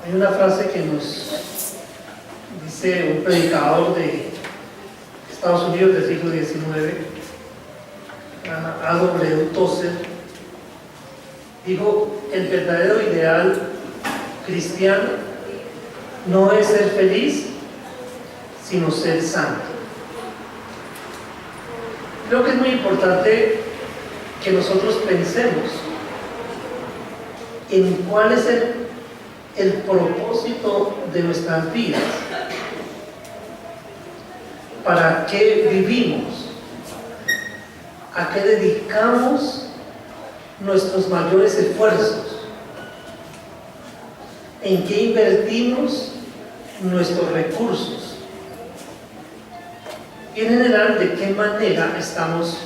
Hay una frase que nos dice un predicador de Estados Unidos del siglo XIX, A.W. Tozer, dijo: el verdadero ideal cristiano no es ser feliz, sino ser santo. Creo que es muy importante que nosotros pensemos en cuál es el propósito de nuestras vidas, para qué vivimos, a qué dedicamos nuestros mayores esfuerzos, en qué invertimos nuestros recursos y en general de qué manera estamos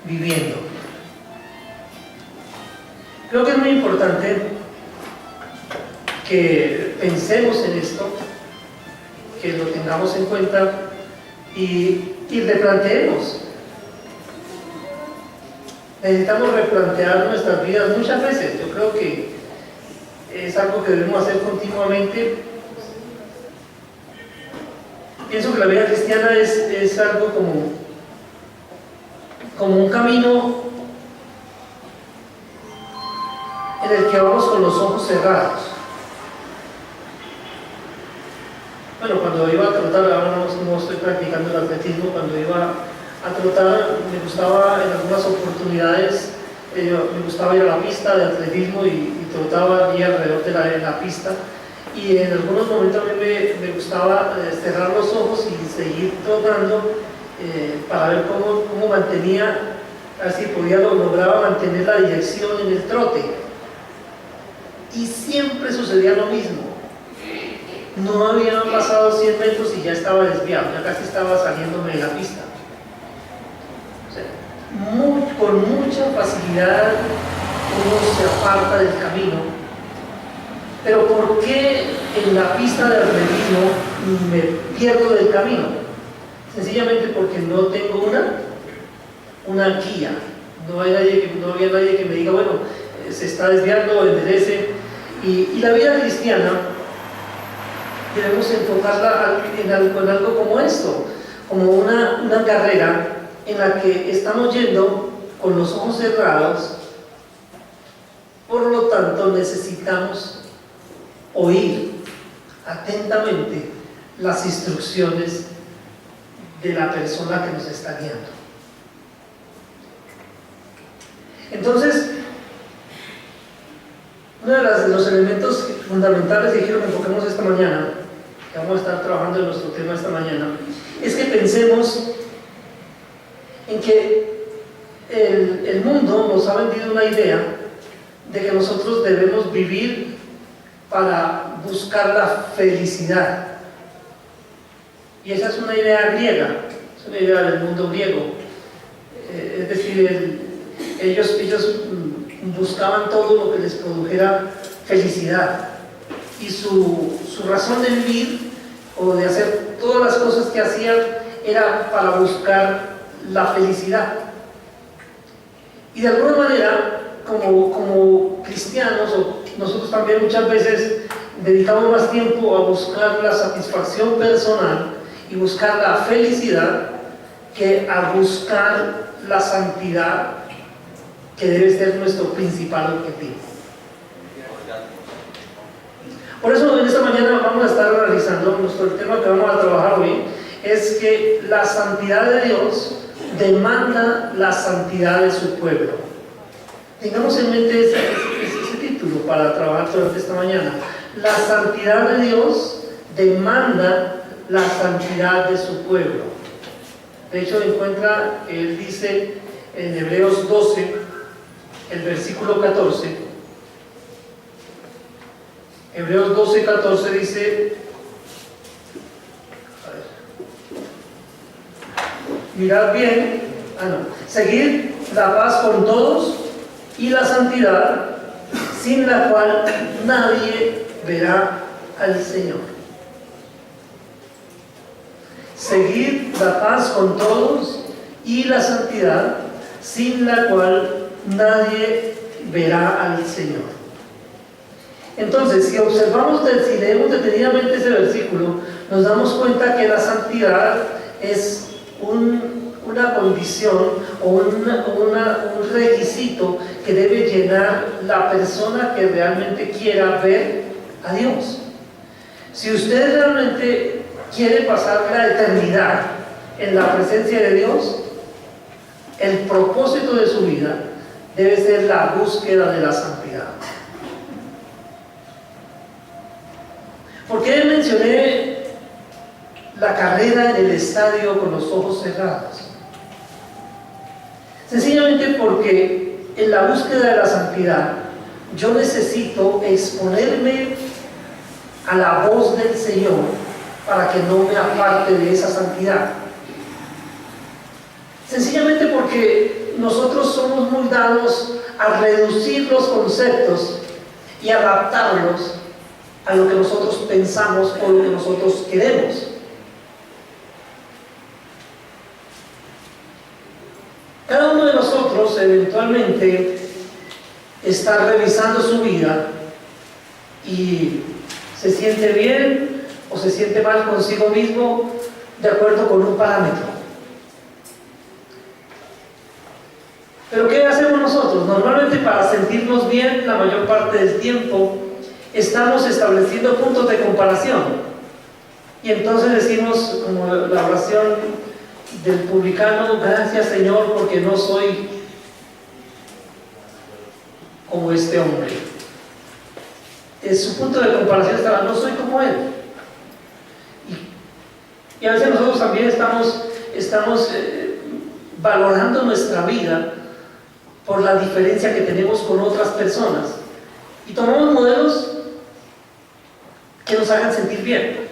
viviendo. Creo que es muy importante que pensemos en esto, que lo tengamos en cuenta y replanteemos. Necesitamos replantear nuestras vidas muchas veces. Yo creo que es algo que debemos hacer continuamente. Pienso que la vida cristiana es algo como un camino en el que vamos con los ojos cerrados. Bueno, cuando iba a trotar, ahora no estoy practicando el atletismo, cuando iba a trotar me gustaba en algunas oportunidades, me gustaba ir a la pista de atletismo y trotaba allí alrededor de la pista, y en algunos momentos a mí me gustaba cerrar los ojos y seguir trotando para ver cómo mantenía, así lograba mantener la dirección en el trote, y siempre sucedía lo mismo. No había pasado 100 metros y ya estaba desviado, ya casi estaba saliéndome de la pista. O sea, con mucha facilidad uno se aparta del camino. Pero ¿por qué en la pista de atletismo me pierdo del camino? Sencillamente porque no tengo una guía. No había nadie que me diga, bueno, se está desviando, enderece. Y la vida cristiana debemos enfocarla en algo como esto, como una carrera en la que estamos yendo con los ojos cerrados. Por lo tanto, necesitamos oír atentamente las instrucciones de la persona que nos está guiando. Entonces, uno de los elementos fundamentales que quiero que enfoquemos esta mañana, que vamos a estar trabajando en nuestro tema esta mañana, es que pensemos en que el mundo nos ha vendido una idea de que nosotros debemos vivir para buscar la felicidad. Y esa es una idea griega, es una idea del mundo griego. Es decir, ellos buscaban todo lo que les produjera felicidad, y su razón de vivir o de hacer todas las cosas que hacían era para buscar la felicidad. Y de alguna manera, como cristianos, nosotros también muchas veces dedicamos más tiempo a buscar la satisfacción personal y buscar la felicidad que a buscar la santidad, que debe ser nuestro principal objetivo. Por eso en esta mañana vamos a estar analizando, el tema que vamos a trabajar hoy es que la santidad de Dios demanda la santidad de su pueblo. Tengamos en mente ese título para trabajar durante esta mañana. La santidad de Dios demanda la santidad de su pueblo. De hecho, encuentra, él dice en Hebreos 12, el versículo 14, Hebreos 12, 14 dice, mirad bien, seguid la paz con todos y la santidad, sin la cual nadie verá al Señor. Seguid la paz con todos y la santidad, sin la cual nadie verá al Señor. Entonces, si leemos detenidamente ese versículo, nos damos cuenta que la santidad es una condición o un requisito que debe llenar la persona que realmente quiera ver a Dios. Si usted realmente quiere pasar la eternidad en la presencia de Dios, el propósito de su vida debe ser la búsqueda de la santidad. ¿Por qué mencioné la carrera en el estadio con los ojos cerrados? Sencillamente porque en la búsqueda de la santidad yo necesito exponerme a la voz del Señor para que no me aparte de esa santidad. Sencillamente porque nosotros somos muy dados a reducir los conceptos y adaptarlos a lo que nosotros pensamos o lo que nosotros queremos. Cada uno de nosotros eventualmente está revisando su vida y se siente bien o se siente mal consigo mismo de acuerdo con un parámetro. Pero ¿qué hacemos nosotros? Normalmente para sentirnos bien la mayor parte del tiempo estamos estableciendo puntos de comparación. Y entonces decimos, como la oración del publicano, gracias Señor porque no soy como este hombre. Su punto de comparación estaba, no soy como él. Y a veces nosotros también estamos valorando nuestra vida por la diferencia que tenemos con otras personas. Y tomamos modelos que nos hagan sentir bien.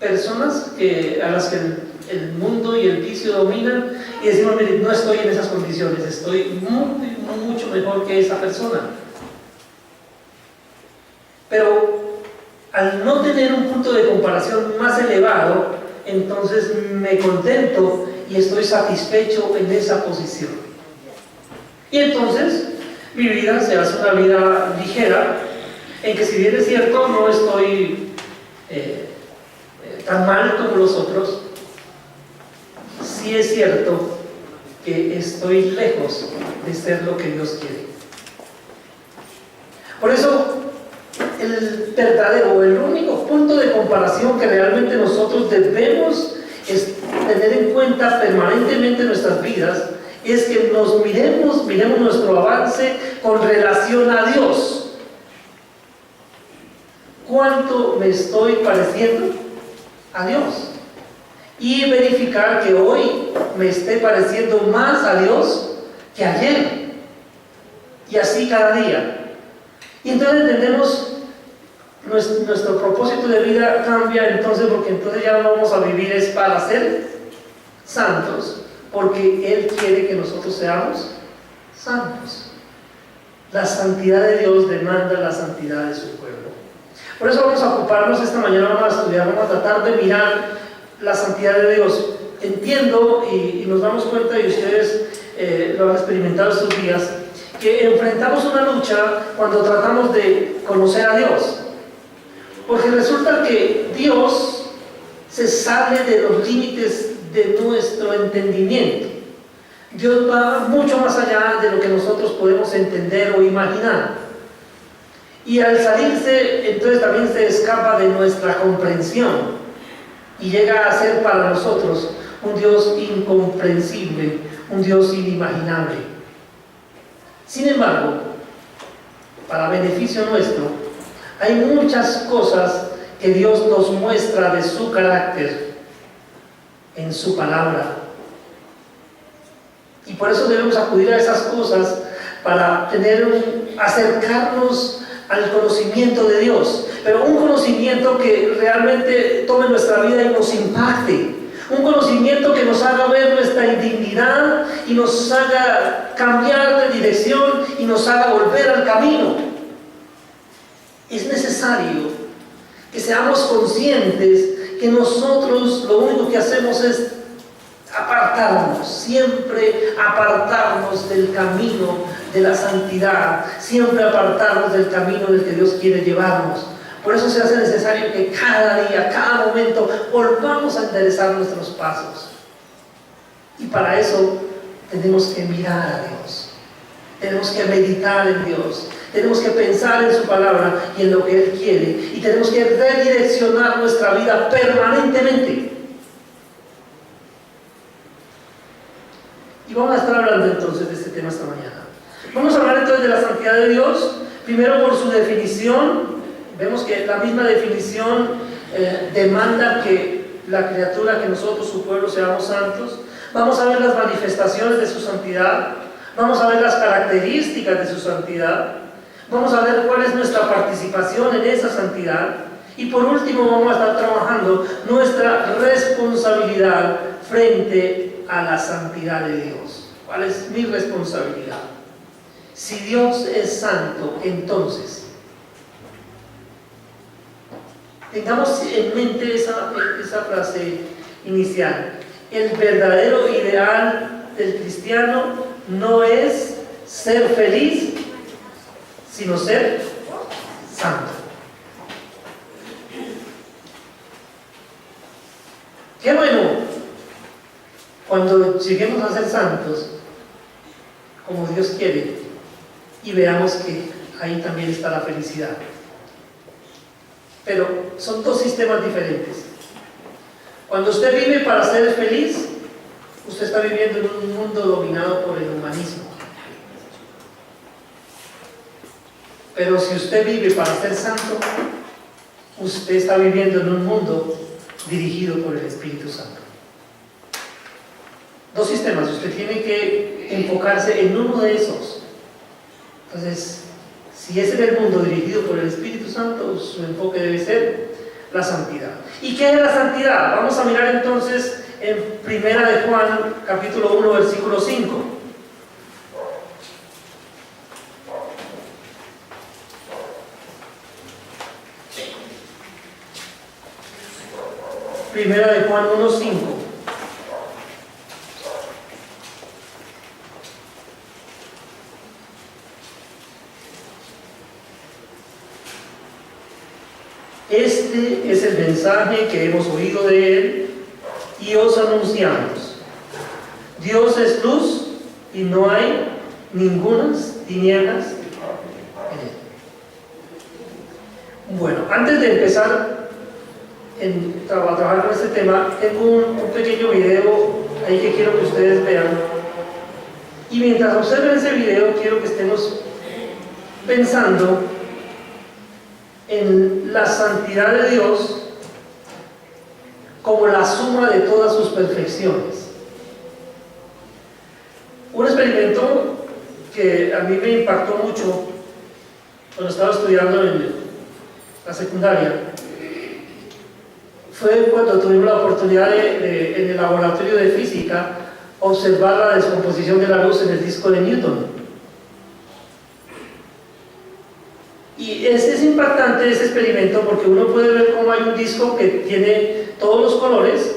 Personas a las que el mundo y el vicio dominan y decimos, mire, no estoy en esas condiciones, estoy mucho mejor que esa persona. Pero al no tener un punto de comparación más elevado, entonces me contento y estoy satisfecho en esa posición. Y entonces mi vida se hace una vida ligera, en que si bien es cierto, no estoy tan mal como los otros, sí es cierto que estoy lejos de ser lo que Dios quiere. Por eso, el verdadero, el único punto de comparación que realmente nosotros debemos tener en cuenta permanentemente en nuestras vidas es que nos miremos nuestro avance con relación a Dios. ¿Cuánto me estoy pareciendo a Dios? Y verificar que hoy me esté pareciendo más a Dios que ayer. Y así cada día. Y entonces entendemos nuestro propósito de vida cambia entonces, porque entonces ya no vamos a vivir es para ser santos, porque Él quiere que nosotros seamos santos. La santidad de Dios demanda la santidad de su pueblo. Por eso vamos a ocuparnos esta mañana, vamos a estudiar, vamos a tratar de mirar la santidad de Dios. Entiendo y nos damos cuenta, y ustedes lo han experimentado estos días, que enfrentamos una lucha cuando tratamos de conocer a Dios. Porque resulta que Dios se sale de los límites de nuestro entendimiento. Dios va mucho más allá de lo que nosotros podemos entender o imaginar. Y al salirse, entonces también se escapa de nuestra comprensión y llega a ser para nosotros un Dios incomprensible, un Dios inimaginable. Sin embargo, para beneficio nuestro, hay muchas cosas que Dios nos muestra de su carácter en su palabra. Y por eso debemos acudir a esas cosas para acercarnos al conocimiento de Dios, pero un conocimiento que realmente tome nuestra vida y nos impacte, un conocimiento que nos haga ver nuestra indignidad y nos haga cambiar de dirección y nos haga volver al camino. Es necesario que seamos conscientes que nosotros lo único que hacemos es siempre apartarnos del camino de la santidad, siempre apartarnos del camino en el que Dios quiere llevarnos. Por eso se hace necesario que cada día, cada momento, volvamos a enderezar nuestros pasos. Y para eso tenemos que mirar a Dios, tenemos que meditar en Dios, tenemos que pensar en su palabra y en lo que Él quiere, y tenemos que redireccionar nuestra vida permanentemente. Y vamos a estar hablando entonces de este tema esta mañana. Vamos a hablar entonces de la santidad de Dios, primero por su definición. Vemos que la misma definición demanda que la criatura, que nosotros, su pueblo, seamos santos. Vamos a ver las manifestaciones de su santidad, vamos a ver las características de su santidad, vamos a ver cuál es nuestra participación en esa santidad, y por último vamos a estar trabajando nuestra responsabilidad frente a la santidad de Dios. ¿Cuál es mi responsabilidad? Si Dios es santo, entonces tengamos en mente esa frase inicial. El verdadero ideal del cristiano no es ser feliz, sino ser santo. Qué bueno cuando lleguemos a ser santos, como Dios quiere, y veamos que ahí también está la felicidad. Pero son dos sistemas diferentes. Cuando usted vive para ser feliz, usted está viviendo en un mundo dominado por el humanismo. Pero si usted vive para ser santo, usted está viviendo en un mundo dirigido por el Espíritu Santo. Dos sistemas, usted tiene que enfocarse en uno de esos. Entonces, si es en el mundo dirigido por el Espíritu Santo, su enfoque debe ser la santidad. ¿Y qué es la santidad? Vamos a mirar entonces en 1 de Juan, capítulo 1, versículo 5. Primera de Juan 1:5. Este es el mensaje que hemos oído de Él y os anunciamos. Dios es luz y no hay ningunas tinieblas en Él. Bueno, antes de empezar a trabajar con este tema, tengo un pequeño video ahí que quiero que ustedes vean. Y mientras observen ese video, quiero que estemos pensando en la santidad de Dios como la suma de todas sus perfecciones. Un experimento que a mí me impactó mucho cuando estaba estudiando en la secundaria fue cuando tuvimos la oportunidad de, en el laboratorio de física, observar la descomposición de la luz en el disco de Newton. Y es impactante ese experimento porque uno puede ver cómo hay un disco que tiene todos los colores,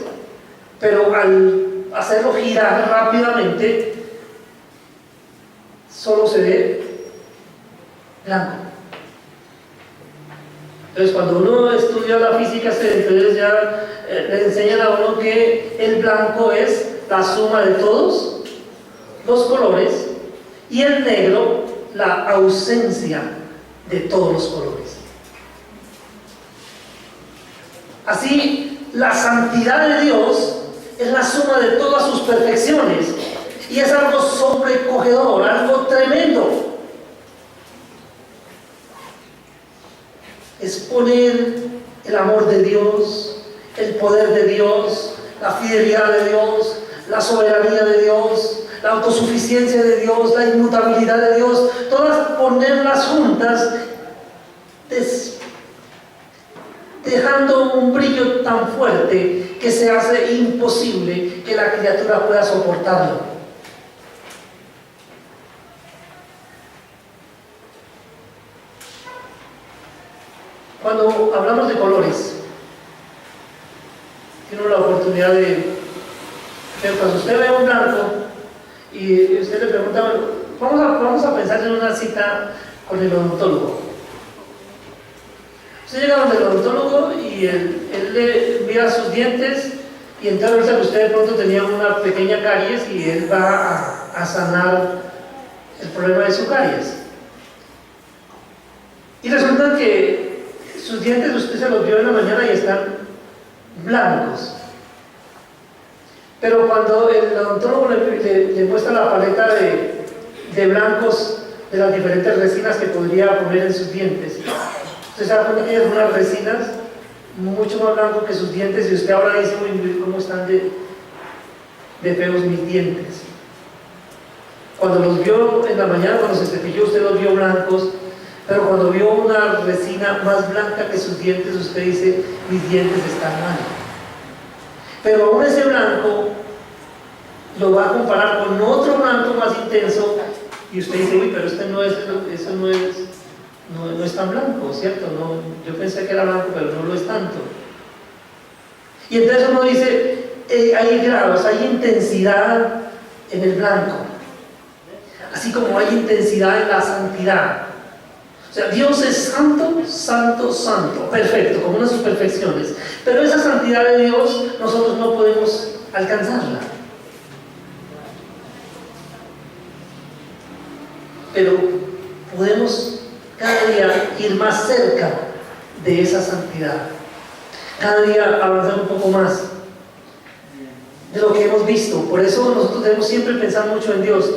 pero al hacerlo girar rápidamente solo se ve blanco. Entonces cuando uno estudia la física, entonces ya le enseñan a uno que el blanco es la suma de todos los colores y el negro la ausencia de todos los colores. Así, la santidad de Dios es la suma de todas sus perfecciones y es algo sobrecogedor, algo tremendo. Es poner el amor de Dios, el poder de Dios, la fidelidad de Dios, la soberanía de Dios, la autosuficiencia de Dios, la inmutabilidad de Dios, todas ponerlas juntas, dejando un brillo tan fuerte que se hace imposible que la criatura pueda soportarlo. Cuando hablamos de colores, tiene la oportunidad de, cuando usted ve un blanco y usted le pregunta, bueno, Vamos a pensar en una cita con el odontólogo. Usted llega donde el odontólogo y él le mira sus dientes y entonces que usted de pronto tenía una pequeña caries y él va a sanar el problema de su caries. Y resulta que sus dientes usted se los vio en la mañana y están blancos. Pero cuando el odontólogo le muestra la paleta de blancos de las diferentes resinas que podría poner en sus dientes, usted se da cuenta que hay algunas resinas mucho más blancos que sus dientes y usted ahora dice, uy, ¿cómo están de feos mis dientes? Cuando los vio en la mañana, cuando se cepilló, usted los vio blancos, pero cuando vio una resina más blanca que sus dientes, usted dice, mis dientes están mal. Pero aún ese blanco lo va a comparar con otro blanco más intenso y usted dice, uy, pero no es tan blanco, ¿cierto? No, yo pensé que era blanco, pero no lo es tanto. Y entonces uno dice, hay grados, hay intensidad en el blanco, así como hay intensidad en la santidad. O sea, Dios es santo, santo, santo, perfecto, con unas sus perfecciones. Pero esa santidad de Dios nosotros no podemos alcanzarla. Pero podemos cada día ir más cerca de esa santidad. Cada día avanzar un poco más de lo que hemos visto. Por eso nosotros debemos siempre pensar mucho en Dios.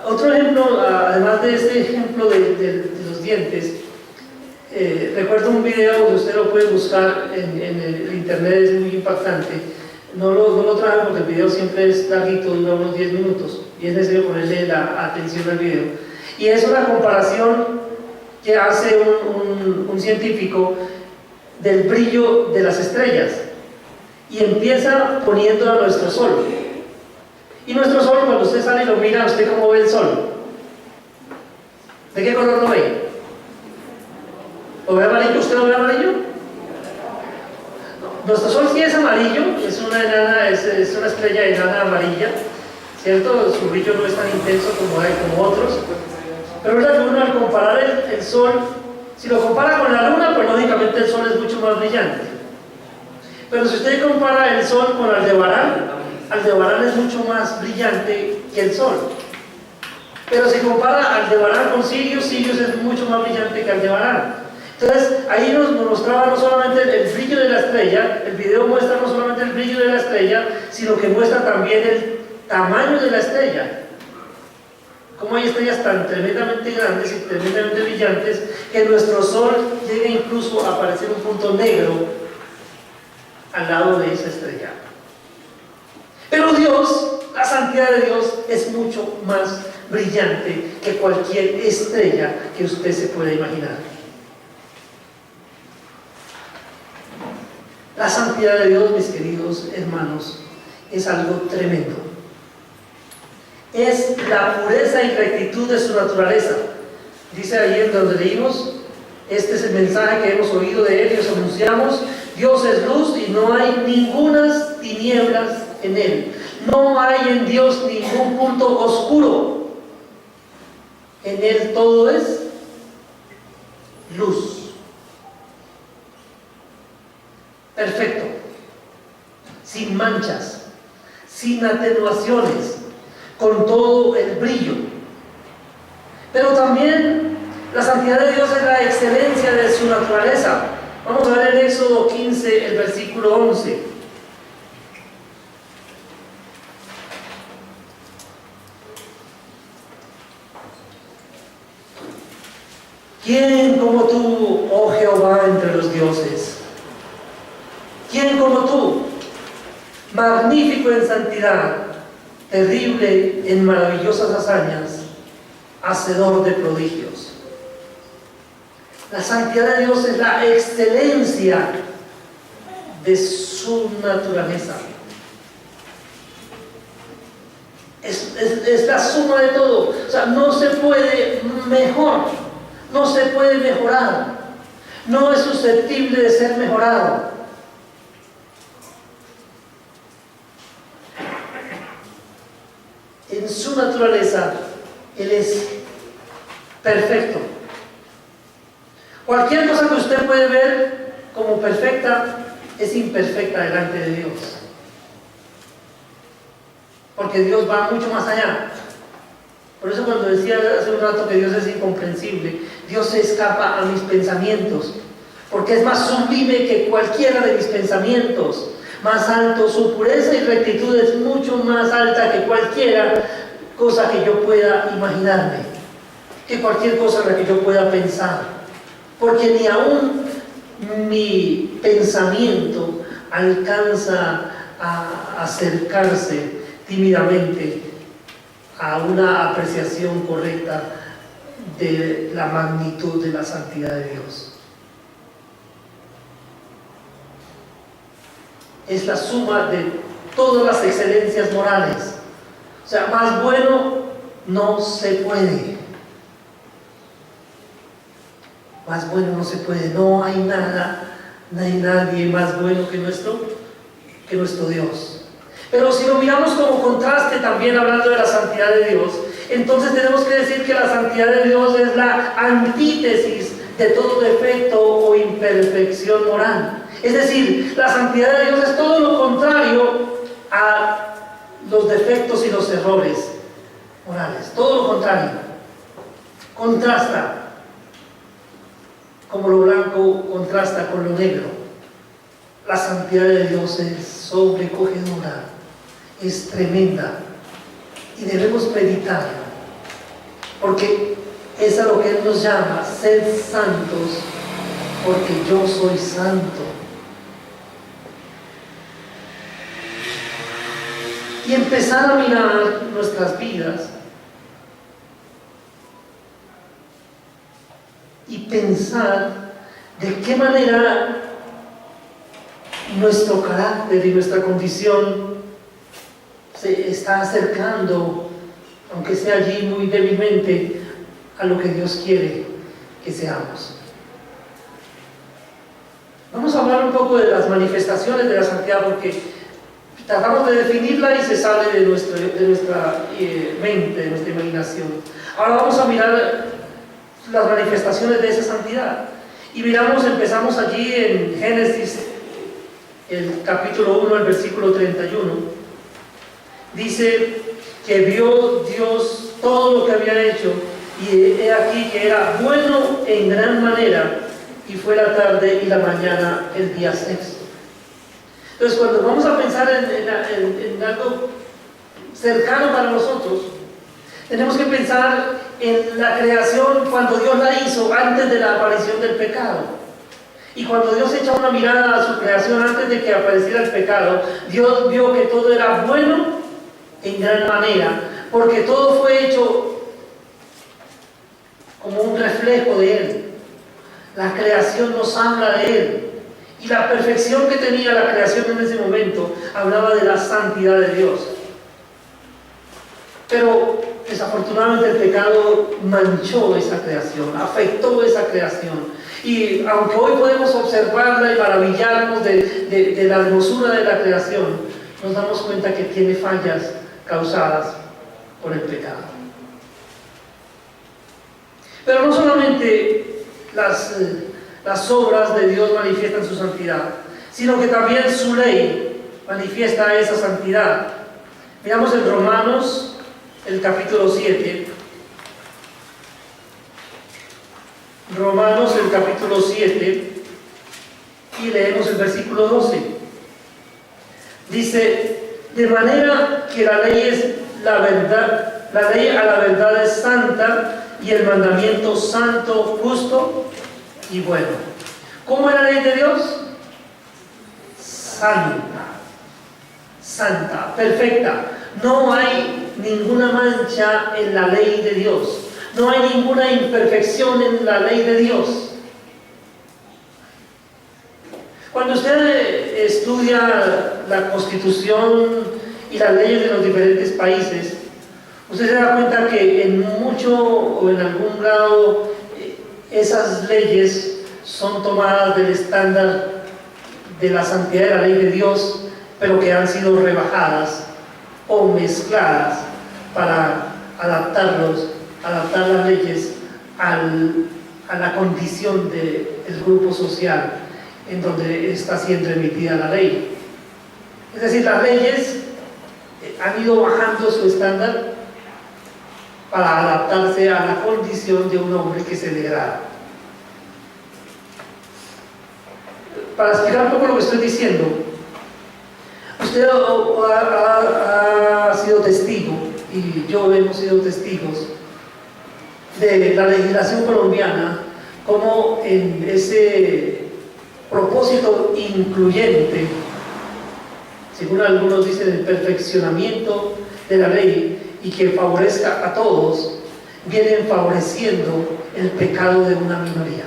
Otro ejemplo, además de este ejemplo de los dientes, recuerdo un video donde usted lo puede buscar en el internet, es muy impactante. No lo traje porque el video siempre es larguito, dura unos 10 minutos y es necesario ponerle la atención al video. Y es una comparación que hace un científico del brillo de las estrellas y empieza poniendo a nuestro sol. Y nuestro sol, cuando usted sale y lo mira, ¿usted cómo ve el sol? ¿De qué color lo ve? ¿Lo ve amarillo? ¿Usted lo ve amarillo? No. Nuestro sol sí es amarillo, es una estrella enana amarilla, ¿cierto? Su brillo no es tan intenso como otros. Pero verdad que uno al comparar el sol, si lo compara con la luna, pues lógicamente el sol es mucho más brillante. Pero si usted compara el sol con Aldebarán es mucho más brillante que el sol. Pero si compara Aldebarán con Sirius es mucho más brillante que Aldebarán. Entonces ahí nos mostraba no solamente el brillo de la estrella, el video muestra no solamente el brillo de la estrella, sino que muestra también el tamaño de la estrella. Como hay estrellas tan tremendamente grandes y tremendamente brillantes que nuestro sol llega incluso a aparecer un punto negro al lado de esa estrella. Pero Dios, la santidad de Dios es mucho más brillante que cualquier estrella que usted se pueda imaginar. La santidad de Dios, mis queridos hermanos, es algo tremendo. Es la pureza y rectitud de su naturaleza. Dice ahí en donde leímos, este es el mensaje que hemos oído de Él y os anunciamos: Dios es luz y no hay ningunas tinieblas en Él. No hay en Dios ningún punto oscuro. En Él todo es luz. Perfecto. Sin manchas, sin atenuaciones, con todo el brillo. Pero también la santidad de Dios es la excelencia de su naturaleza. Vamos a ver en Éxodo 15, el versículo 11. ¿Quién como tú, oh Jehová, entre los dioses? ¿Quién como tú, magnífico en santidad, terrible en maravillosas hazañas, hacedor de prodigios? La santidad de Dios es la excelencia de su naturaleza. Es la suma de todo. O sea, no se puede mejor, no se puede mejorar, no es susceptible de ser mejorado. En su naturaleza Él es perfecto. Cualquier cosa que usted puede ver como perfecta es imperfecta delante de Dios. Porque Dios va mucho más allá. Por eso cuando decía hace un rato que Dios es incomprensible, Dios se escapa a mis pensamientos, porque es más sublime que cualquiera de mis pensamientos, más alto, su pureza y rectitud es mucho más alta que cualquier cosa que yo pueda imaginarme, que cualquier cosa en la que yo pueda pensar, porque ni aún mi pensamiento alcanza a acercarse tímidamente a una apreciación correcta de la magnitud de la santidad de Dios. Es la suma de todas las excelencias morales. O sea, más bueno no se puede. Más bueno no se puede. No hay nada, no hay nadie más bueno que nuestro Dios. Pero si lo miramos como contraste también hablando de la santidad de Dios, entonces tenemos que decir que la santidad de Dios es la antítesis de todo defecto o imperfección moral. Es decir, la santidad de Dios es todo lo contrario a los defectos y los errores morales. Todo lo contrario. Contrasta, como lo blanco contrasta con lo negro. La santidad de Dios es sobrecogedora, es tremenda y debemos meditarlo, porque es a lo que Él nos llama: sed santos porque yo soy santo. Y empezar a mirar nuestras vidas y pensar de qué manera nuestro carácter y nuestra condición se está acercando, aunque sea allí muy débilmente, a lo que Dios quiere que seamos. Vamos a hablar un poco de las manifestaciones de la santidad, porque tratamos de definirla y se sale de nuestra mente, de nuestra imaginación. Ahora vamos a mirar las manifestaciones de esa santidad. Y empezamos allí en Génesis, el capítulo 1, el versículo 31. Dice que vio Dios todo lo que había hecho, y he aquí que era bueno en gran manera, y fue la tarde y la mañana el día sexto. Entonces, cuando vamos a pensar en algo cercano para nosotros, tenemos que pensar en la creación cuando Dios la hizo, antes de la aparición del pecado. Y cuando Dios echa una mirada a su creación antes de que apareciera el pecado, Dios vio que todo era bueno en gran manera, porque todo fue hecho como un reflejo de Él. La creación nos habla de Él, y la perfección que tenía la creación en ese momento hablaba de la santidad de Dios. Pero desafortunadamente el pecado manchó esa creación, afectó esa creación. Y aunque hoy podemos observarla y maravillarnos de la hermosura de la creación, nos damos cuenta que tiene fallas causadas por el pecado. Pero no solamente las obras de Dios manifiestan su santidad, sino que también su ley manifiesta esa santidad. Miramos en Romanos, el capítulo 7. Romanos, el capítulo 7, y leemos el versículo 12. Dice: de manera que la ley es la verdad, la ley a la verdad es santa, y el mandamiento santo, justo y bueno. ¿Cómo es la ley de Dios? Santa, santa, perfecta. No hay ninguna mancha en la ley de Dios. No hay ninguna imperfección en la ley de Dios. Cuando usted estudia la Constitución y las leyes de los diferentes países, usted se da cuenta que en mucho o en algún grado esas leyes son tomadas del estándar de la santidad de la ley de Dios, pero que han sido rebajadas o mezcladas para adaptarlos adaptar las leyes a la condición del grupo social en donde está siendo emitida la ley. Es decir, las leyes han ido bajando su estándar para adaptarse a la condición de un hombre que se degrada. Para explicar un poco lo que estoy diciendo, usted ha sido testigo, y yo hemos sido testigos, de la legislación colombiana, como en ese propósito incluyente, según algunos dicen, el perfeccionamiento de la ley y que favorezca a todos, vienen favoreciendo el pecado de una minoría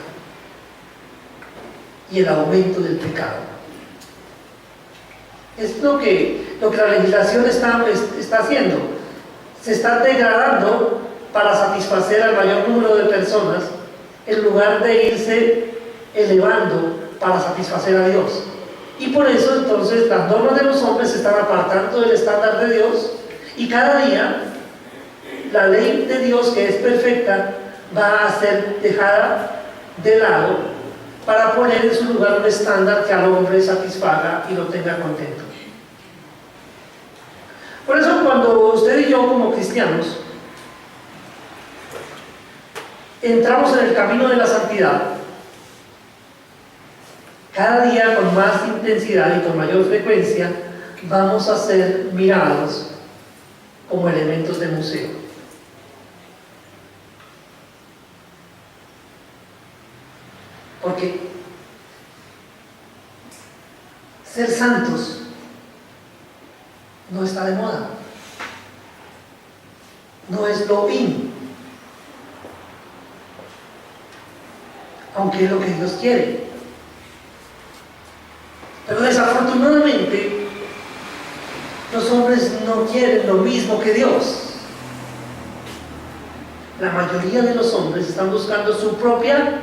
y el aumento del pecado. Es lo que la legislación está haciendo. Se está degradando para satisfacer al mayor número de personas en lugar de irse elevando para satisfacer a Dios. Y por eso entonces las normas de los hombres se están apartando del estándar de Dios, y cada día la ley de Dios, que es perfecta, va a ser dejada de lado para poner en su lugar un estándar que al hombre satisfaga y lo tenga contento. Por eso cuando usted y yo como cristianos entramos en el camino de la santidad, cada día con más intensidad y con mayor frecuencia vamos a ser mirados como elementos de museo. Porque ser santos no está de moda, no es lo in, aunque es lo que Dios quiere. Pero desafortunadamente los hombres no quieren lo mismo que Dios. La mayoría de los hombres están buscando su propia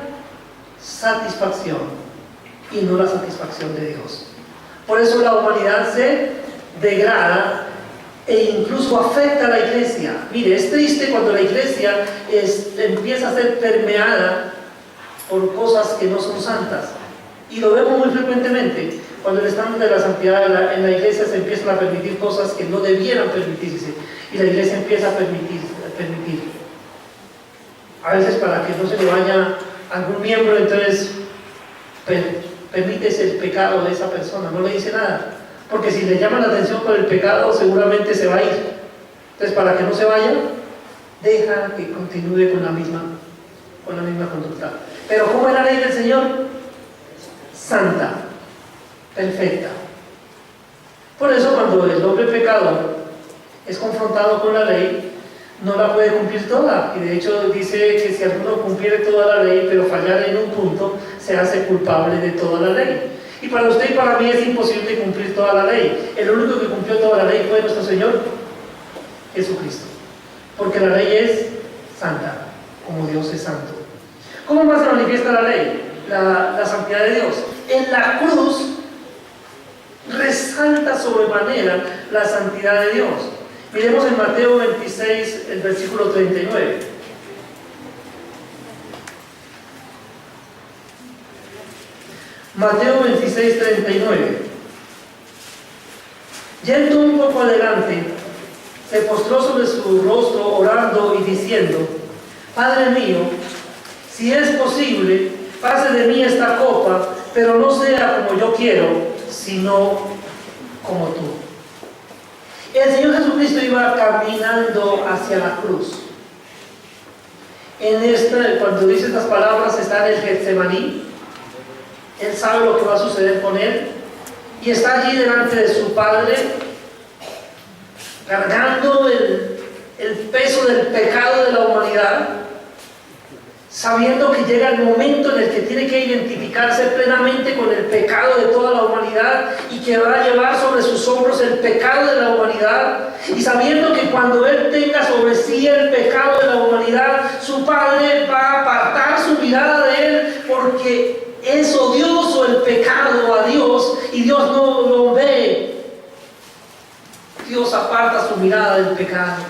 satisfacción y no la satisfacción de Dios. Por eso la humanidad se degrada e incluso afecta a la iglesia. Mire, es triste cuando la iglesia empieza a ser permeada por cosas que no son santas, y lo vemos muy frecuentemente cuando el estándar de la santidad en la iglesia se empiezan a permitir cosas que no debieran permitirse, y la iglesia empieza a permitir. A veces para que no se le vaya algún miembro, entonces permítese el pecado de esa persona, no le dice nada, porque si le llama la atención por el pecado seguramente se va a ir. Entonces, para que no se vaya, deja que continúe con la misma conducta. Pero ¿cómo es la ley del Señor? Santa, perfecta. Por eso cuando el hombre pecador es confrontado con la ley, no la puede cumplir toda, y de hecho dice que si alguno cumpliere toda la ley pero fallara en un punto, se hace culpable de toda la ley. Y para usted y para mí es imposible cumplir toda la ley. El único que cumplió toda la ley fue nuestro Señor Jesucristo, porque la ley es santa, como Dios es santo. ¿Cómo más se manifiesta la ley? La santidad de Dios. En la cruz resalta sobremanera la santidad de Dios. Miremos en Mateo 26, el versículo 39. Mateo 26, 39. Yendo un poco adelante, se postró sobre su rostro orando y diciendo: Padre mío, si es posible, pase de mí esta copa, pero no sea como yo quiero, sino como tú. El Señor Jesucristo iba caminando hacia la cruz. Cuando dice estas palabras, está en el Getsemaní. Él sabe lo que va a suceder con él, y está allí delante de su Padre, cargando el peso del pecado de la humanidad, sabiendo que llega el momento en el que tiene que identificarse plenamente con el pecado de toda la humanidad, y que va a llevar sobre sus hombros el pecado de la humanidad, y sabiendo que cuando Él tenga sobre sí el pecado de la humanidad, su Padre va a apartar su mirada de Él, porque es odioso el pecado a Dios, y Dios no lo ve. Dios aparta su mirada del pecado.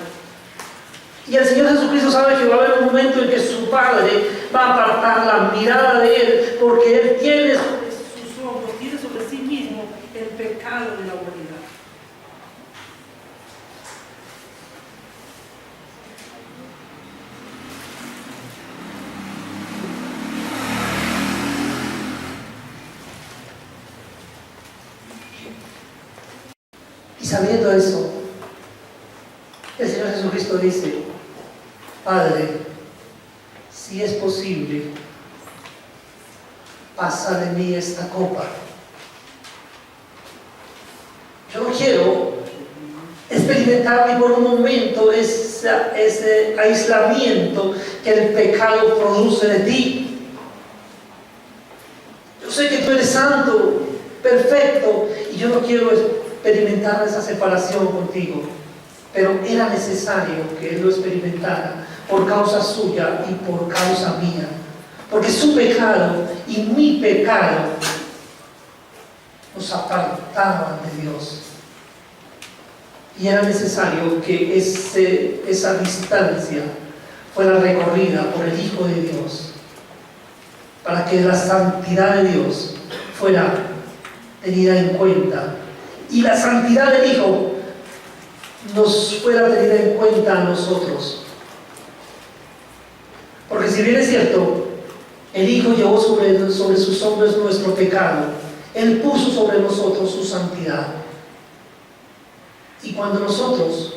Y el Señor Jesucristo sabe que va a haber un momento en que su Padre va a apartar la mirada de Él, porque Él tiene sobre sus hombros, tiene sobre sí mismo el pecado de la humanidad. Y sabiendo eso, el Señor Jesucristo dice: Padre, si es posible, pasa de mí esta copa. Yo no quiero experimentar ni por un momento ese aislamiento que el pecado produce de ti. Yo sé que tú eres santo, perfecto, y yo no quiero experimentar esa separación contigo, pero era necesario que Él lo experimentara por causa suya y por causa mía, porque su pecado y mi pecado nos apartaban de Dios, y era necesario que esa distancia fuera recorrida por el Hijo de Dios, para que la santidad de Dios fuera tenida en cuenta, y la santidad del Hijo nos fuera tenida en cuenta a nosotros. Porque si bien es cierto, el Hijo llevó sobre sus hombros nuestro pecado, Él puso sobre nosotros su santidad. Y cuando nosotros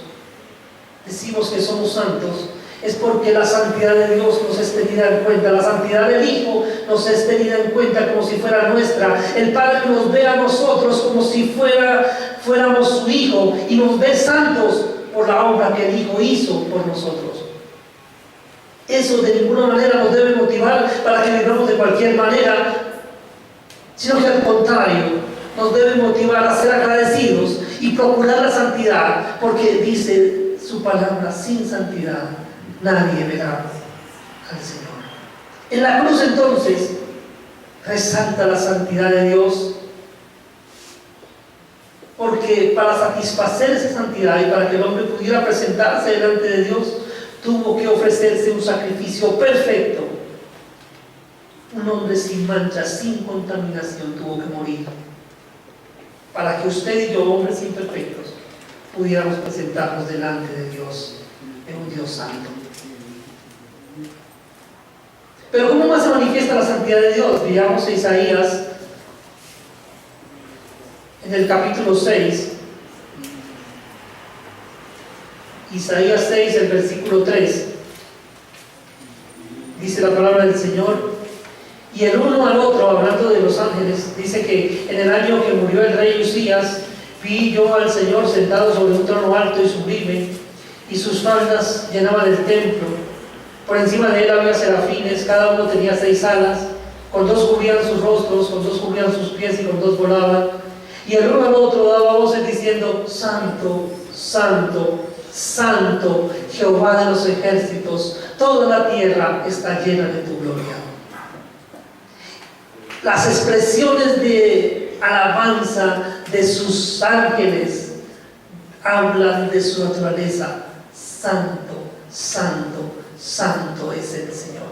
decimos que somos santos, es porque la santidad de Dios nos es tenida en cuenta, la santidad del Hijo nos es tenida en cuenta como si fuera nuestra. El Padre nos ve a nosotros como si fuéramos su Hijo, y nos ve santos por la obra que el Hijo hizo por nosotros. Eso de ninguna manera nos debe motivar para que vivamos de cualquier manera, sino que al contrario, nos debe motivar a ser agradecidos y procurar la santidad, porque dice su palabra: sin santidad nadie verá al Señor. En la cruz entonces resalta la santidad de Dios, porque para satisfacer esa santidad y para que el hombre pudiera presentarse delante de Dios, tuvo que ofrecerse un sacrificio perfecto. Un hombre sin mancha, sin contaminación, tuvo que morir para que usted y yo, hombres imperfectos, pudiéramos presentarnos delante de Dios, de un Dios santo. Pero ¿cómo más se manifiesta la santidad de Dios? Veamos a Isaías en el capítulo 6. Isaías 6, el versículo 3. Dice la palabra del Señor: y el uno al otro, hablando de los ángeles, dice que en el año que murió el rey Usías, vi yo al Señor sentado sobre un trono alto y sublime, y sus faldas llenaban el templo. Por encima de él había serafines, cada uno tenía 6 alas, con 2 cubrían sus rostros, con 2 cubrían sus pies y con 2 volaban. Y el uno al otro daba voces diciendo: Santo, Santo, Santo, Jehová de los ejércitos, toda la tierra está llena de tu gloria. Las expresiones de alabanza de sus ángeles hablan de su naturaleza. Santo, santo, santo es el Señor.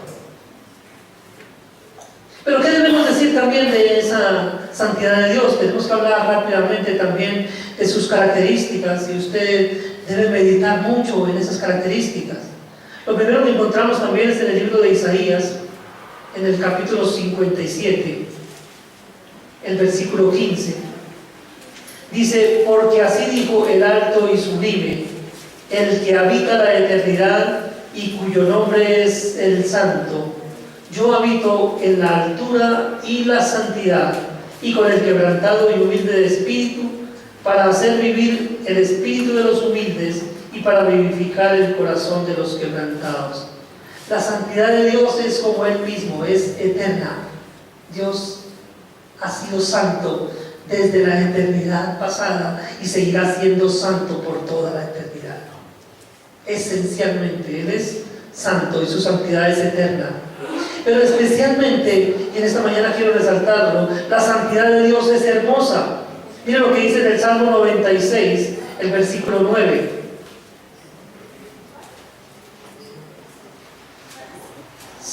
Pero ¿qué debemos decir también de esa santidad de Dios? Tenemos que hablar rápidamente también de sus características, y usted debe meditar mucho en esas características. Lo primero que encontramos también es en el libro de Isaías, en el capítulo 57, el versículo 15. Dice: porque así dijo el alto y sublime, el que habita la eternidad y cuyo nombre es el Santo. Yo habito en la altura y la santidad, y con el quebrantado y humilde de espíritu, para hacer vivir el espíritu de los humildes y para vivificar el corazón de los quebrantados. La santidad de Dios es como Él mismo, es eterna. Dios ha sido santo desde la eternidad pasada y seguirá siendo santo por toda la eternidad. Esencialmente, Él es santo y su santidad es eterna. Pero especialmente, y en esta mañana quiero resaltarlo, la santidad de Dios es hermosa. Miren lo que dice en el Salmo 96, el versículo 9.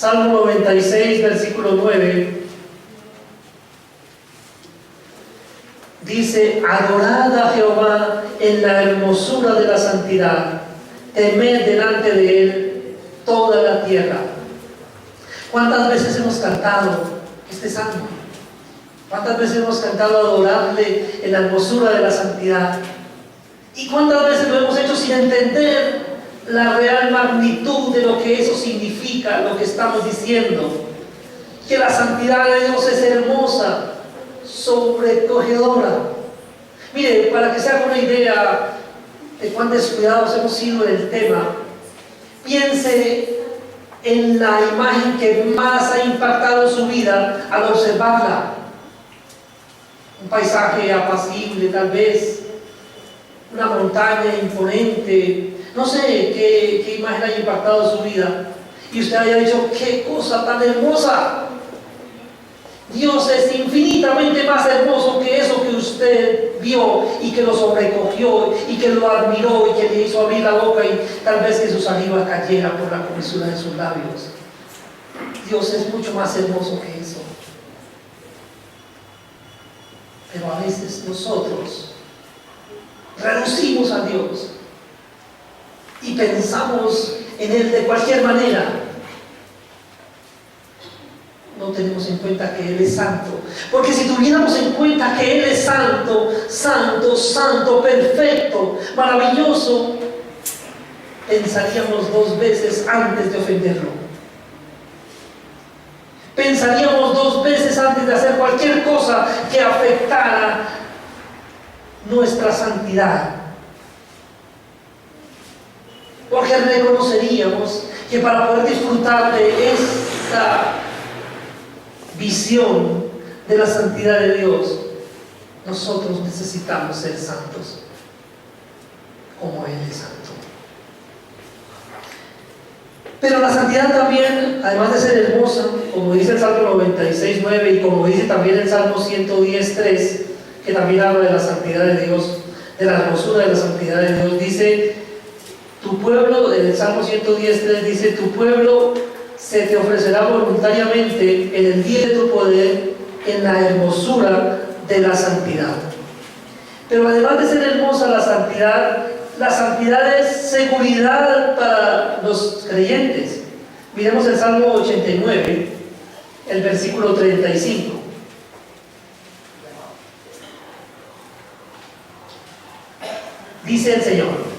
Salmo 96, versículo 9, dice: adorad a Jehová en la hermosura de la santidad, temed delante de él toda la tierra. ¿Cuántas veces hemos cantado este salmo? ¿Cuántas veces hemos cantado adorarle en la hermosura de la santidad? ¿Y cuántas veces lo hemos hecho sin entender la real magnitud de lo que eso significa, lo que estamos diciendo? Que la santidad de Dios es hermosa, sobrecogedora. Mire, para que se haga una idea de cuán descuidados hemos sido del tema, piense en la imagen que más ha impactado su vida al observarla. Un paisaje apacible, tal vez, una montaña imponente, no sé qué imagen haya impactado su vida, y usted haya dicho: qué cosa tan hermosa. Dios es infinitamente más hermoso que eso que usted vio y que lo sobrecogió y que lo admiró y que le hizo abrir la boca y tal vez que su saliva cayera por la comisura de sus labios. Dios es mucho más hermoso que eso. Pero a veces nosotros reducimos a Dios y pensamos en Él de cualquier manera. No tenemos en cuenta que Él es santo. Porque si tuviéramos en cuenta que Él es santo, santo, santo, perfecto, maravilloso, pensaríamos dos veces antes de ofenderlo. Pensaríamos dos veces antes de hacer cualquier cosa que afectara nuestra santidad. Porque reconoceríamos que para poder disfrutar de esta visión de la santidad de Dios, nosotros necesitamos ser santos como Él es santo. Pero la santidad también, además de ser hermosa, como dice el Salmo 96:9 y como dice también el Salmo 110:3, que también habla de la santidad de Dios, de la hermosura de la santidad de Dios, dice: tu pueblo, en el Salmo 110:3 dice: tu pueblo se te ofrecerá voluntariamente en el día de tu poder, en la hermosura de la santidad. Pero además de ser hermosa la santidad es seguridad para los creyentes. Miremos el Salmo 89, el versículo 35. Dice el Señor: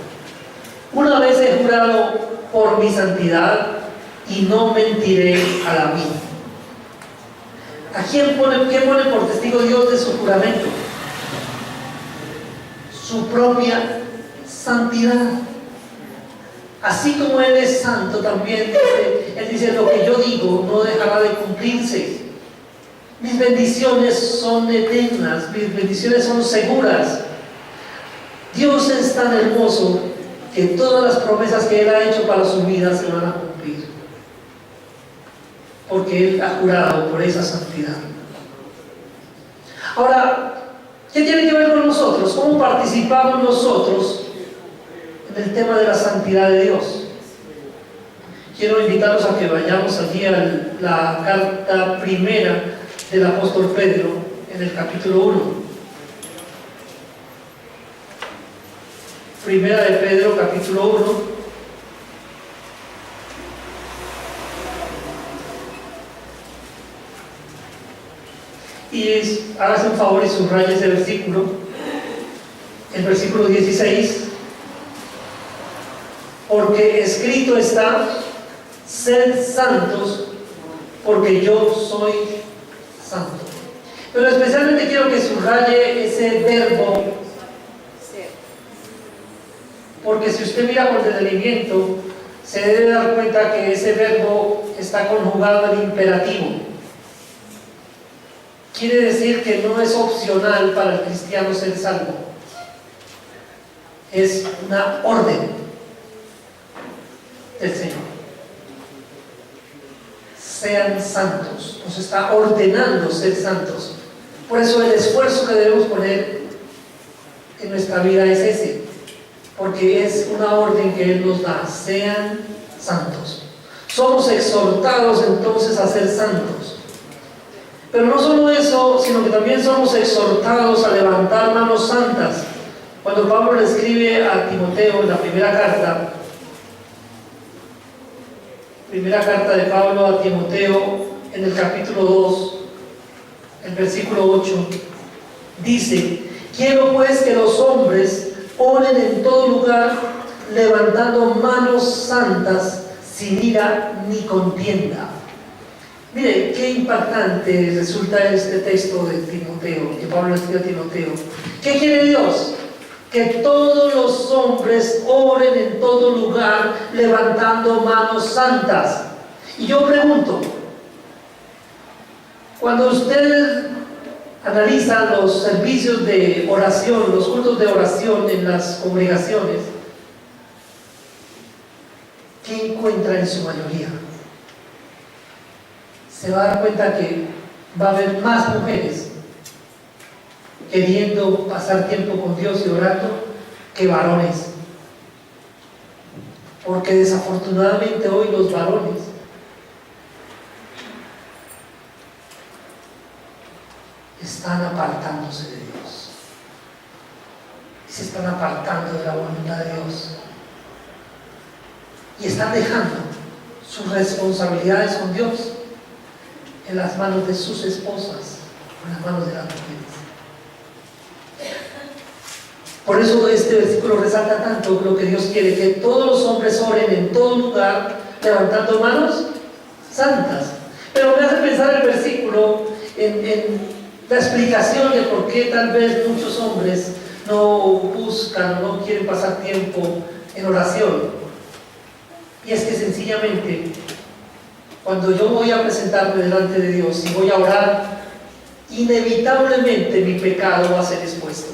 una vez he jurado por mi santidad y no mentiré a la vida. ¿A quién pone por testigo Dios de su juramento? Su propia santidad. Así como Él es santo, también Él dice: lo que yo digo no dejará de cumplirse. Mis bendiciones son eternas, mis bendiciones son seguras. Dios es tan hermoso que todas las promesas que Él ha hecho para su vida se van a cumplir, porque Él ha jurado por esa santidad. Ahora, ¿qué tiene que ver con nosotros? ¿Cómo participamos nosotros en el tema de la santidad de Dios? Quiero invitarlos a que vayamos allí a la carta primera del apóstol Pedro, en el capítulo 1. Primera de Pedro, capítulo 1. Y hágase un favor y subraya ese versículo, el versículo 16. Porque escrito está: sed santos, porque yo soy santo. Pero especialmente quiero que subraye ese verbo, porque si usted mira con detenimiento, se debe dar cuenta que ese verbo está conjugado en imperativo. Quiere decir que no es opcional para el cristiano ser salvo. Es una orden del Señor. Sean santos. Nos está ordenando ser santos. Por eso el esfuerzo que debemos poner en nuestra vida es ese. Porque es una orden que Él nos da: sean santos. Somos exhortados entonces a ser santos. Pero no solo eso, sino que también somos exhortados a levantar manos santas. Cuando Pablo le escribe a Timoteo en la primera carta de Pablo a Timoteo, en el capítulo 2, el versículo 8, dice: quiero pues que los hombres oren en todo lugar, levantando manos santas, sin ira ni contienda. Mire, qué impactante resulta este texto de Timoteo, que Pablo escribe a Timoteo. ¿Qué quiere Dios? Que todos los hombres oren en todo lugar, levantando manos santas. Y yo pregunto, cuando ustedes analizan los servicios de oración, los cultos de oración en las congregaciones, ¿qué encuentra en su mayoría? Se va a dar cuenta que va a haber más mujeres queriendo pasar tiempo con Dios y orando que varones. Porque desafortunadamente hoy los varones están apartándose de Dios. Se están apartando de la voluntad de Dios. Y están dejando sus responsabilidades con Dios en las manos de sus esposas, en las manos de las mujeres. Por eso este versículo resalta tanto lo que Dios quiere, que todos los hombres oren en todo lugar, levantando manos santas. Pero me hace pensar el versículo en la explicación de por qué tal vez muchos hombres no buscan o no quieren pasar tiempo en oración. Y es que sencillamente, cuando yo voy a presentarme delante de Dios y voy a orar, inevitablemente mi pecado va a ser expuesto.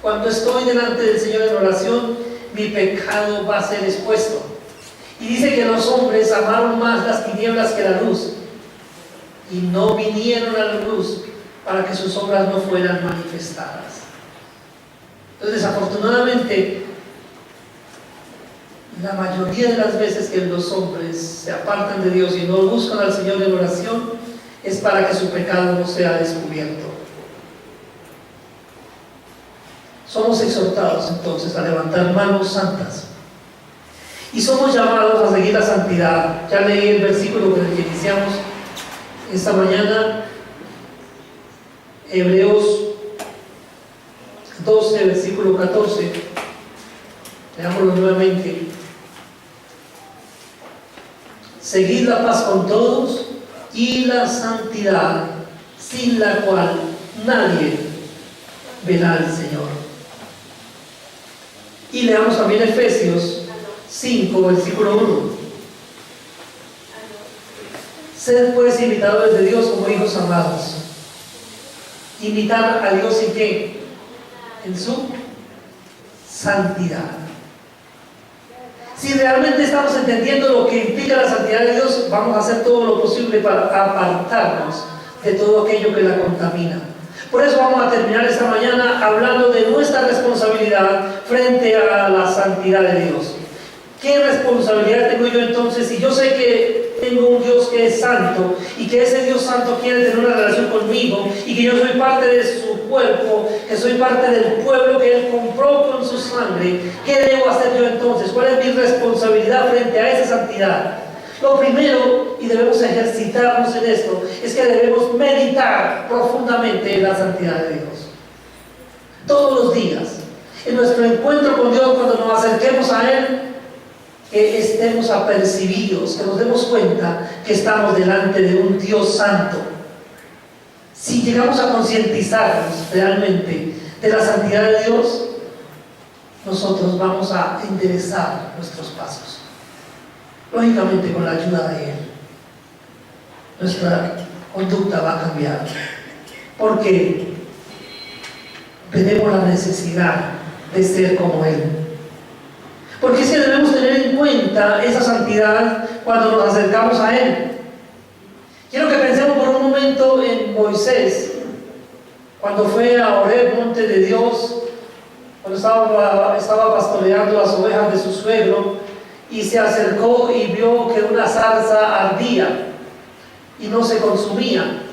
Cuando estoy delante del Señor en oración, mi pecado va a ser expuesto. Y dice que los hombres amaron más las tinieblas que la luz, y no vinieron a la luz para que sus obras no fueran manifestadas. Entonces, desafortunadamente, la mayoría de las veces que los hombres se apartan de Dios y no buscan al Señor en oración, es para que su pecado no sea descubierto. Somos exhortados entonces a levantar manos santas y somos llamados a seguir la santidad. Ya leí el versículo con el que iniciamos esta mañana, Hebreos 12, versículo 14. Leámoslo nuevamente. Seguid la paz con todos y la santidad, sin la cual nadie verá al Señor. Y leamos también Efesios 5, versículo 1. Sed pues imitadores de Dios como hijos amados. Imitar a Dios en qué? En su santidad. Si realmente estamos entendiendo lo que implica la santidad de Dios, vamos a hacer todo lo posible para apartarnos de todo aquello que la contamina. Por eso vamos a terminar esta mañana hablando de nuestra responsabilidad frente a la santidad de Dios. ¿Qué responsabilidad tengo yo entonces? Si yo sé que tengo un Dios que es santo y que ese Dios santo quiere tener una relación conmigo y que yo soy parte de su cuerpo, que soy parte del pueblo que Él compró con su sangre, ¿qué debo hacer yo entonces? ¿Cuál es mi responsabilidad frente a esa santidad? Lo primero, y debemos ejercitarnos en esto, es que debemos meditar profundamente en la santidad de Dios. Todos los días, en nuestro encuentro con Dios, cuando nos acerquemos a Él, que estemos apercibidos, que nos demos cuenta que estamos delante de un Dios santo. Si llegamos a concientizarnos realmente de la santidad de Dios, nosotros vamos a enderezar nuestros pasos. Lógicamente con la ayuda de Él. Nuestra conducta va a cambiar. Porque tenemos la necesidad de ser como Él. Porque es que debemos tener en cuenta esa santidad cuando nos acercamos a Él. Quiero que pensemos por un momento en Moisés, cuando fue a Horeb, monte de Dios, cuando estaba pastoreando las ovejas de su suegro, y se acercó y vio que una zarza ardía y no se consumía.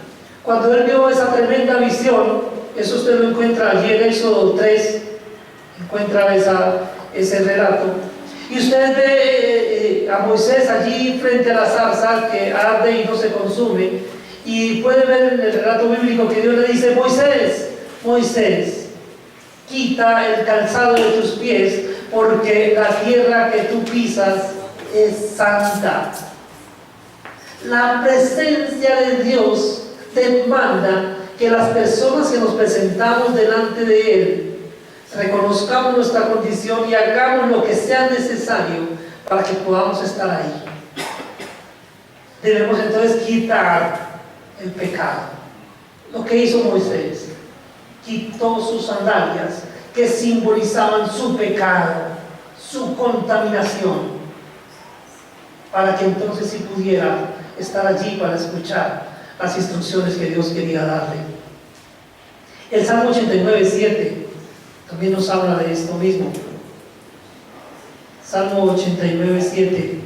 Cuando él vio esa tremenda visión, eso usted lo encuentra allí en Éxodo 3, encuentra ese relato, y usted ve a Moisés allí frente a la zarza que arde y no se consume, y puede ver en el relato bíblico que Dios le dice: Moisés, Moisés, quita el calzado de tus pies, porque la tierra que tú pisas es santa. La presencia de Dios demanda que las personas que nos presentamos delante de Él reconozcamos nuestra condición y hagamos lo que sea necesario para que podamos estar ahí. Debemos entonces quitar el pecado. Lo que hizo Moisés, quitó sus sandalias que simbolizaban su pecado, su contaminación, para que entonces sí pudiera estar allí para escuchar las instrucciones que Dios quería darle. El Salmo 89:7 también nos habla de esto mismo. Salmo 89:7.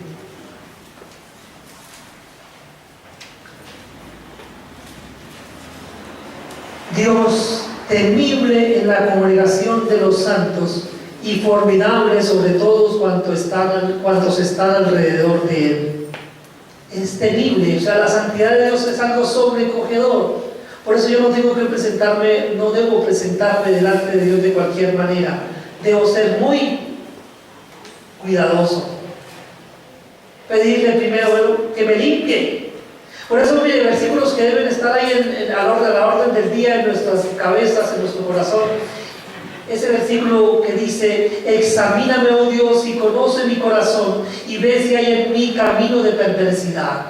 Dios, temible en la congregación de los santos y formidable sobre todos cuantos están alrededor de Él. Es temible, o sea, la santidad de Dios es algo sobrecogedor. Por eso yo no debo presentarme delante de Dios de cualquier manera. Debo ser muy cuidadoso. Pedirle primero que me limpie. Por eso, mire, versículos que deben estar ahí a la orden del día en nuestras cabezas, en nuestro corazón. Ese versículo que dice: examíname, oh Dios, y conoce mi corazón, y ve si hay en mí camino de perversidad.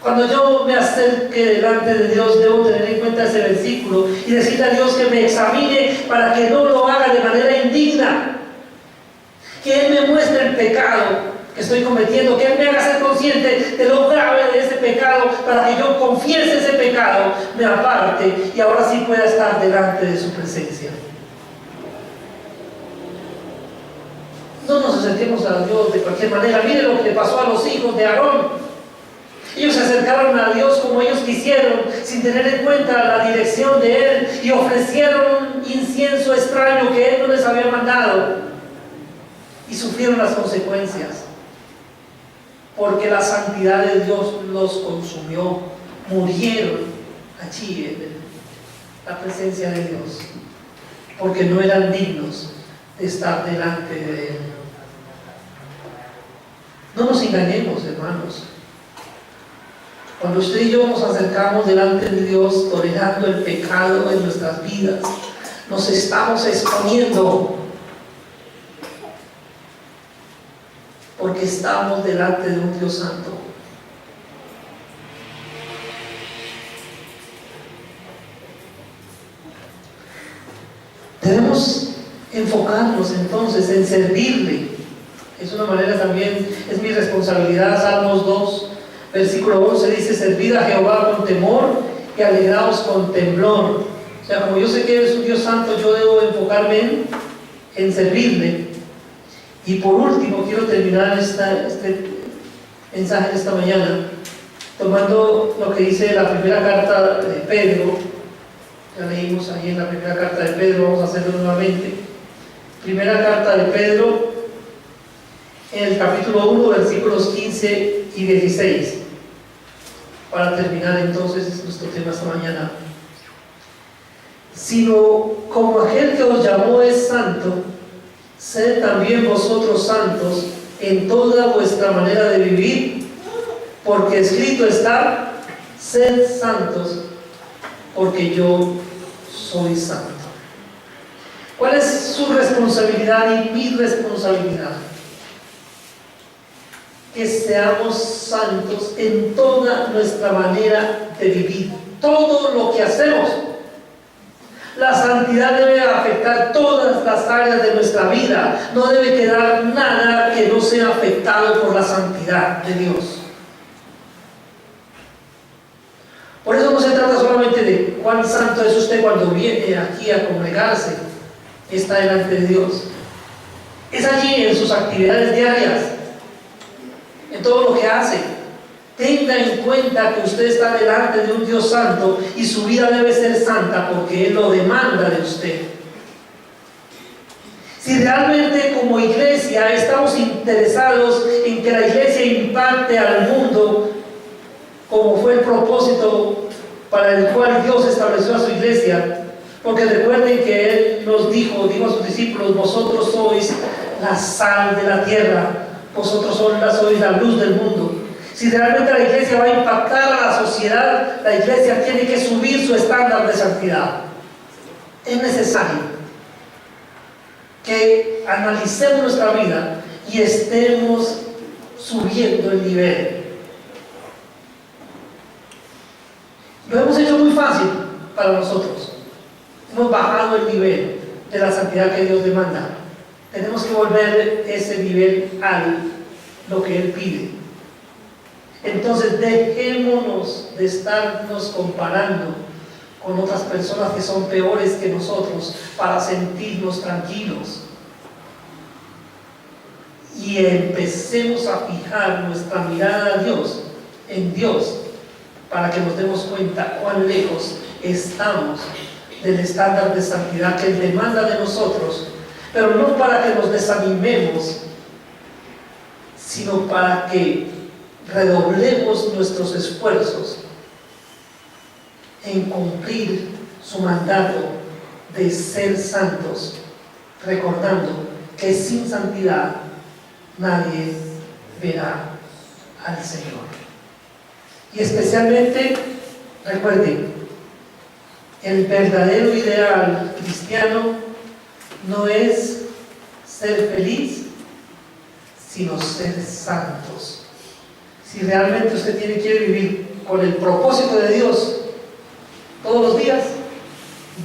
Cuando yo me acerque delante de Dios, debo tener en cuenta ese versículo y decirle a Dios que me examine para que no lo haga de manera indigna. Que Él me muestre el pecado que estoy cometiendo, que Él me haga ser consciente de lo grave de ese pecado, para que yo confiese ese pecado, me aparte y ahora sí pueda estar delante de su presencia. No nos acerquemos a Dios de cualquier manera. Mire lo que le pasó a los hijos de Aarón. Ellos se acercaron a Dios como ellos quisieron, sin tener en cuenta la dirección de Él, y ofrecieron incienso extraño que Él no les había mandado, y sufrieron las consecuencias, porque la santidad de Dios los consumió. Murieron allí en la presencia de Dios, porque no eran dignos de estar delante de Él. No nos engañemos, hermanos. Cuando usted y yo nos acercamos delante de Dios tolerando el pecado en nuestras vidas, nos estamos exponiendo, porque estamos delante de un Dios santo. Debemos enfocarnos entonces en servirle. Es una manera también, es mi responsabilidad. Salmos 2, versículo 11 dice: servid a Jehová con temor y alegraos con temblor. O sea, como yo sé que Él es un Dios santo, yo debo enfocarme en servirle. Y por último, quiero terminar este mensaje de esta mañana tomando lo que dice la primera carta de Pedro. Ya leímos ahí en la primera carta de Pedro, vamos a hacerlo nuevamente. Primera carta de Pedro, en el capítulo 1, versículos 15 y 16. Para terminar entonces nuestro tema esta mañana. Sino como aquel que os llamó es santo, sed también vosotros santos en toda vuestra manera de vivir, porque escrito está: sed santos, porque yo soy santo. ¿Cuál es su responsabilidad y mi responsabilidad? Que seamos santos en toda nuestra manera de vivir, todo lo que hacemos. La santidad debe afectar todas las áreas de nuestra vida. No debe quedar nada que no sea afectado por la santidad de Dios. Por eso no se trata solamente de cuán santo es usted cuando viene aquí a congregarse, está delante de Dios. Es allí en sus actividades diarias, todo lo que hace. Tenga en cuenta que usted está delante de un Dios santo y su vida debe ser santa porque Él lo demanda de usted. Si realmente como iglesia estamos interesados en que la iglesia impacte al mundo, como fue el propósito para el cual Dios estableció a su iglesia, porque recuerden que Él nos dijo a sus discípulos: vosotros sois la sal de la tierra, vosotros sois la luz del mundo. Si realmente la iglesia va a impactar a la sociedad, la iglesia tiene que subir su estándar de santidad. Es necesario que analicemos nuestra vida y estemos subiendo el nivel. Lo hemos hecho muy fácil para nosotros. Hemos bajado el nivel de la santidad que Dios demanda. Tenemos que volver ese nivel a lo que Él pide. Entonces dejémonos de estarnos comparando con otras personas que son peores que nosotros para sentirnos tranquilos. Y empecemos a fijar nuestra mirada en Dios, para que nos demos cuenta cuán lejos estamos del estándar de santidad que Él demanda de nosotros, pero no para que nos desanimemos, sino para que redoblemos nuestros esfuerzos en cumplir su mandato de ser santos, recordando que sin santidad nadie verá al Señor. Y especialmente, recuerden, el verdadero ideal cristiano no es ser feliz, sino ser santos. Si realmente usted quiere vivir con el propósito de Dios todos los días,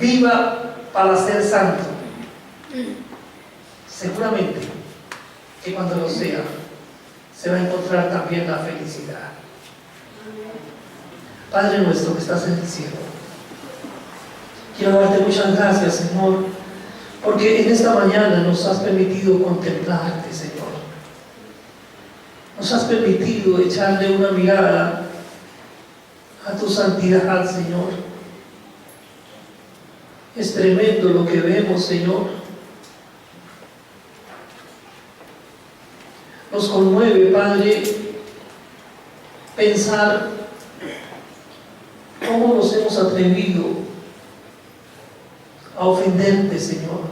viva para ser santo. Seguramente que cuando lo sea, se va a encontrar también la felicidad. Padre nuestro que estás en el cielo, quiero darte muchas gracias, Señor, porque en esta mañana nos has permitido contemplarte, Señor. Nos has permitido echarle una mirada a tu santidad, Señor. Es tremendo lo que vemos, Señor. Nos conmueve, Padre, pensar cómo nos hemos atrevido a ofenderte, Señor.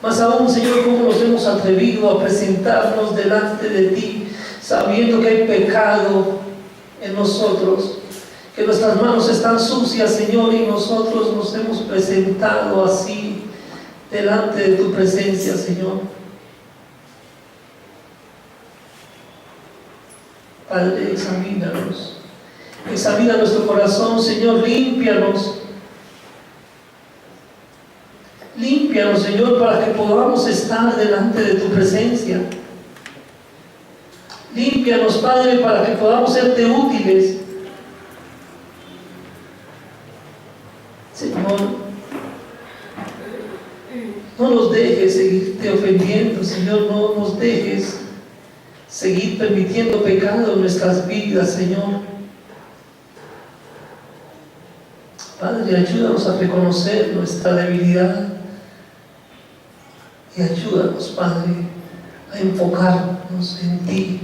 Más aún, Señor, cómo nos hemos atrevido a presentarnos delante de ti, sabiendo que hay pecado en nosotros, que nuestras manos están sucias, Señor, y nosotros nos hemos presentado así delante de tu presencia, Señor. Padre, examínanos, examina nuestro corazón, Señor, límpianos, Señor, para que podamos estar delante de tu presencia. Límpianos, Padre, para que podamos serte útiles. Señor, no nos dejes seguirte ofendiendo, Señor, no nos dejes seguir permitiendo pecado en nuestras vidas, Señor. Padre, ayúdanos a reconocer nuestra debilidad y ayúdanos, Padre, a enfocarnos en ti,